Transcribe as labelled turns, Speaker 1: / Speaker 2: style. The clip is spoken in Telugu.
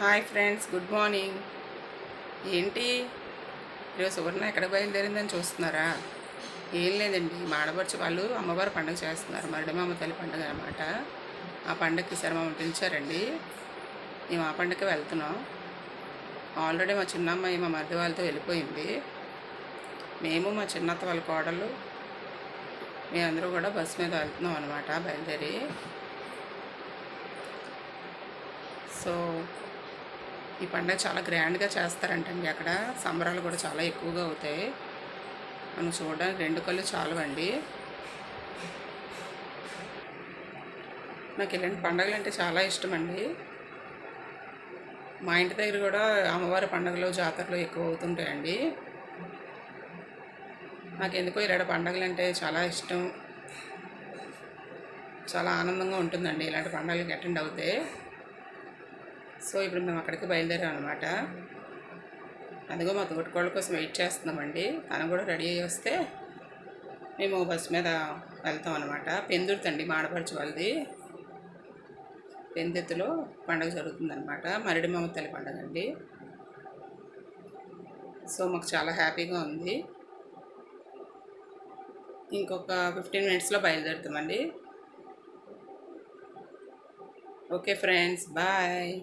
Speaker 1: Hi friends, good morning. ఏంటి ఈరోజు సువర్ణ ఎక్కడ బయలుదేరిందని చూస్తున్నారా? ఏం లేదండి, మా ఆడపడుచు వాళ్ళు అమ్మవారి పండుగ చేస్తున్నారు. మరిడమ్మ తల్లి పండుగ అనమాట. ఆ పండుగకి సరే మమ్మల్ని పిలిచారండి. మేము ఆ పండుగకి వెళ్తున్నాం. ఆల్రెడీ మా చిన్నమ్మాయి మా మరిది వాళ్ళతో వెళ్ళిపోయింది. మేము మా చిన్నత్త వాళ్ళ కోడళ్ళు మేమందరూ కూడా బస్సు మీద వెళ్తున్నాం అనమాట, బయలుదేరి. సో ఈ పండుగ చాలా గ్రాండ్గా చేస్తారంటండి. అక్కడ సంబరాలు కూడా చాలా ఎక్కువగా అవుతాయి. మనం చూడడానికి రెండు కళ్ళు చాలవండి. నాకు ఇలాంటి పండుగలు అంటే చాలా ఇష్టం అండి. మా ఇంటి దగ్గర కూడా అమ్మవారి పండుగలు జాతరలు ఎక్కువ అవుతుంటాయండి. నాకు ఎందుకో ఇలాంటి పండుగలు అంటే చాలా ఇష్టం, చాలా ఆనందంగా ఉంటుందండి ఇలాంటి పండుగలకి అటెండ్ అవుతే. సో ఇప్పుడు మేము అక్కడికి బయలుదేరాం అనమాట. అదిగో మా తోటికోళ్ళ కోసం వెయిట్ చేస్తున్నామండి. తను కూడా రెడీ అయ్యి వస్తే మేము బస్సు మీద వెళ్తాం అనమాట. పెందుర్తండి మా ఆడపడుచు వాళ్ళది. పెందుర్తిలో పండుగ జరుగుతుందనమాట, మరిడమ్మ తల్లి పండుగ అండి. సో మాకు చాలా హ్యాపీగా ఉంది. ఇంకొక 15 మినిట్స్లో బయలుదేరుతామండి. Okay friends, bye.